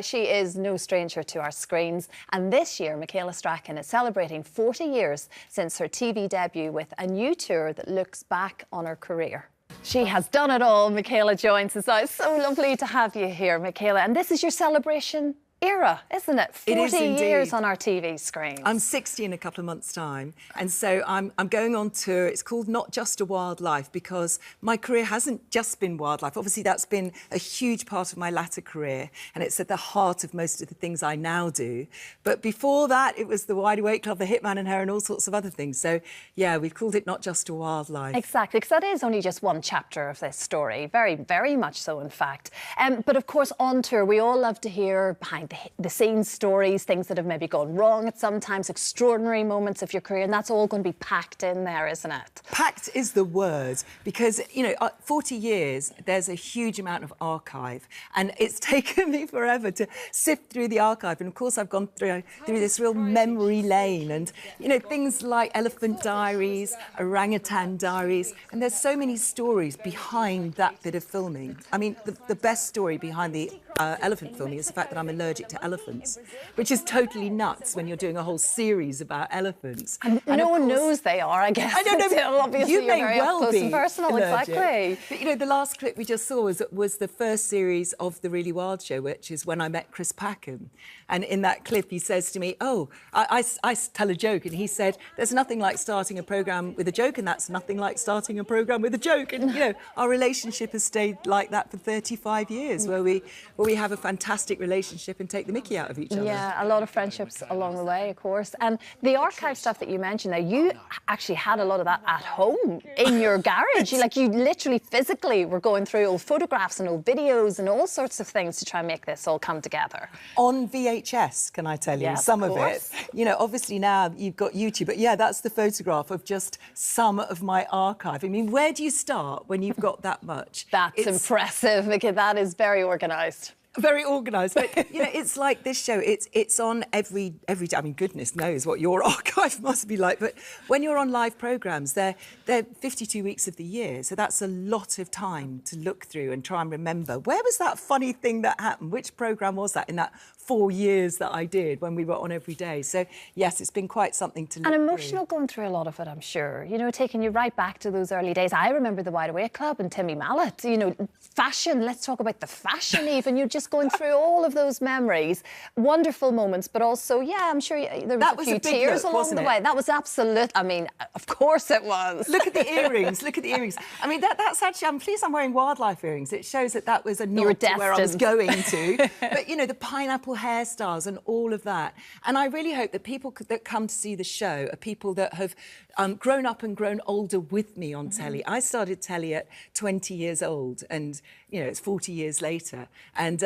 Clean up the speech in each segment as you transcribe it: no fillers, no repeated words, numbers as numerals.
She is no stranger to our screens, and this year Michaela Strachan is celebrating 40 years since her TV debut with a new tour that looks back on her career. She has done it all. Michaela joins us now. It's so lovely to have you here, Michaela, and this is your celebration era, isn't it? 40 years on our TV screen. I'm 60 in a couple of months' time, and so I'm going on tour. It's called Not Just a Wildlife because my career hasn't just been wildlife. Obviously, that's been a huge part of my latter career, and it's at the heart of most of the things I now do. But before that, it was the Wide Awake Club, the Hitman and Her, and all sorts of other things. So, yeah, we've called it Not Just a Wildlife. Exactly, because that is only just one chapter of this story. Very, very much so, in fact. But, of course, on tour, we all love to hear behind the scenes stories, things that have maybe gone wrong at sometimes, extraordinary moments of your career, and that's all going to be packed in there, isn't it? Packed is the word, because, you know, 40 years, there's a huge amount of archive, and it's taken me forever to sift through the archive, and of course I've gone through this real memory lane, and, you know, things like Elephant Diaries, Orangutan Diaries, and there's so many stories behind that bit of filming. I mean, the best story behind the elephant filming is the fact that I'm allergic to elephants, which is totally nuts when you're doing a whole series about elephants. And no one knows they are, I guess. I don't know. Until obviously you you're may very well up close be and personal. allergic. Exactly. But, you know, the last clip we just saw was the first series of The Really Wild Show, which is when I met Chris Packham. And in that clip, he says to me, oh, I tell a joke. And he said, there's nothing like starting a programme with a joke, and that's nothing like starting a programme with a joke. And, you know, our relationship has stayed like that for 35 years, where we have a fantastic relationship and take the mickey out of each other. Yeah, a lot of friendships along the way, of course. And the archive stuff that you mentioned there, you actually had a lot of that at home in your garage. You literally physically were going through old photographs and old videos and all sorts of things to try and make this all come together. On VHS, can I tell you, yes, some of it. You know, obviously now you've got YouTube, but yeah, that's the photograph of just some of my archive. I mean, where do you start when you've got that much? That's impressive, Mickey. That is very organised. Very organised, but you know, it's like this show. It's on every day. I mean, goodness knows what your archive must be like. But when you're on live programmes, they're 52 weeks of the year, so that's a lot of time to look through and try and remember. Where was that funny thing that happened? Which programme was that in that 4 years that I did when we were on every day? So yes, it's been quite something to look and emotional going through a lot of it, I'm sure. You know, taking you right back to those early days. I remember the Wide Awake Club and Timmy Mallet. You know, fashion. Let's talk about the fashion. Even you just going through all of those memories, wonderful moments, but also, yeah, I'm sure there was a few tears along the way. That was absolute. I mean, of course it was. Look at the earrings. Look at the earrings. I mean, that's actually. I'm pleased I'm wearing wildlife earrings. It shows that was a nod to where I was going to. But you know, the pineapple hairstyles and all of that. And I really hope that people that come to see the show are people that have grown up and grown older with me on telly. I started telly at 20 years old, and you know, it's 40 years later, and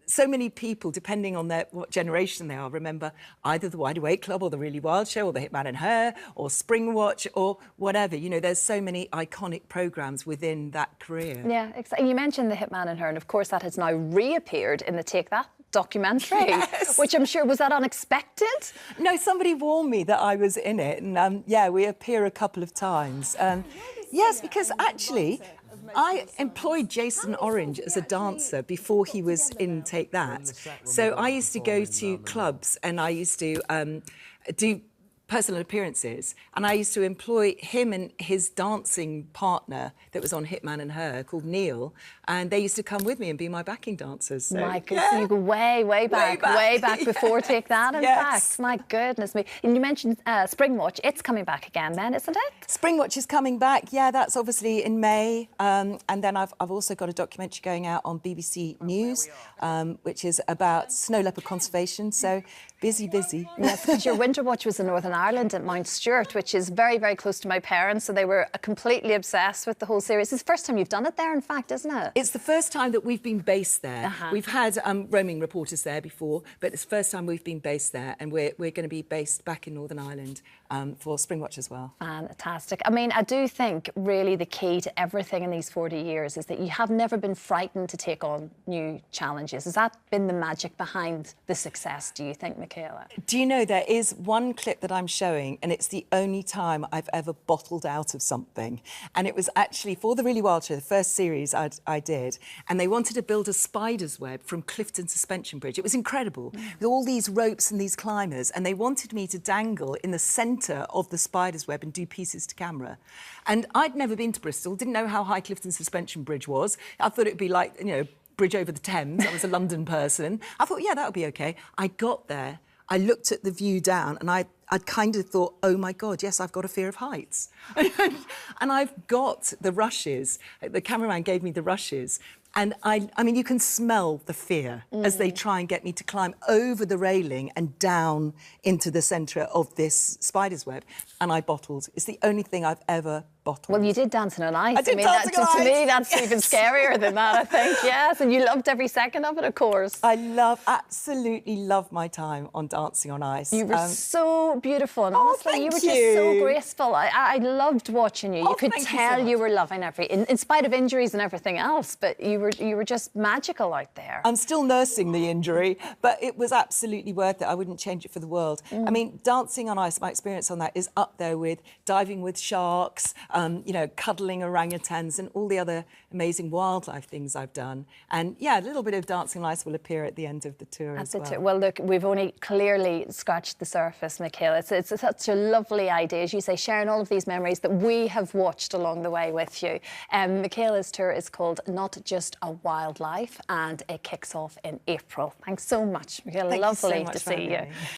so many people, depending on what generation they are, remember either the Wide Awake Club or the Really Wild Show or the Hitman and Her or Spring Watch or whatever. You know, there's so many iconic programmes within that career. Yeah, exactly. You mentioned the Hitman and Her, and of course that has now reappeared in the Take That documentary, yes. Which I'm sure, was that unexpected? No, somebody warned me that I was in it, and yeah, we appear a couple of times. Yes, because actually, I employed Jason Orange as a dancer before he was in Take That. So I used to go to clubs and I used to do personal appearances, and I used to employ him and his dancing partner that was on Hitman and Her called Neil, and they used to come with me and be my backing dancers. So, my goodness, yeah. You go way back before Take That, in fact. My goodness me. And you mentioned Spring Watch. It's coming back again then, isn't it? Spring Watch is coming back. Yeah, that's obviously in May. And then I've also got a documentary going out on BBC News, which is about snow leopard conservation. So busy. Yes, because your winter watch was in Northern Ireland at Mount Stewart, which is very, very close to my parents, so they were completely obsessed with the whole series. It's the first time you've done it there, in fact, isn't it? It's the first time that we've been based there. We've had roaming reporters there before, but it's the first time we've been based there, and we're going to be based back in Northern Ireland for Springwatch as well. Fantastic. I mean, I do think really the key to everything in these 40 years is that you have never been frightened to take on new challenges. Has that been the magic behind the success, do you think, Michaela? Do you know, there is one clip that I'm showing, and it's the only time I've ever bottled out of something. And it was actually for the Really Wild Show, the first series I did, and they wanted to build a spider's web from Clifton Suspension Bridge. It was incredible, with all these ropes and these climbers, and they wanted me to dangle in the centre of the spider's web and do pieces to camera. And I'd never been to Bristol, didn't know how high Clifton Suspension Bridge was. I thought it'd be like, you know, bridge over the Thames. I was a London person. I thought, yeah, that would be okay. I got there, I looked at the view down, and I'd kind of thought, oh my God, yes, I've got a fear of heights. And I've got the rushes. The cameraman gave me the rushes. And I mean, you can smell the fear as they try and get me to climb over the railing and down into the centre of this spider's web. And I bottled. It's the only thing I've ever bottled. Well, you did Dancing on Ice. I did Dancing on Ice. To me, that's even scarier than that, I think, yes. And you loved every second of it, of course. I absolutely love my time on Dancing on Ice. You were so beautiful, and honestly, you were just so graceful. I loved watching you. You could tell you were loving in spite of injuries and everything else, but you were just magical out there. I'm still nursing the injury, but it was absolutely worth it. I wouldn't change it for the world. I mean, Dancing on Ice, my experience on that is up there with diving with sharks, you know, cuddling orangutans and all the other amazing wildlife things I've done. And yeah, a little bit of Dancing on Ice will appear at the end of the tour as well. Well, look, we've only clearly scratched the surface, Michaela. It's such a lovely idea, as you say, sharing all of these memories that we have watched along the way with you. Michaela's tour is called Not Just a Wildlife, and it kicks off in April. Thanks so much, Michaela. Lovely to see you.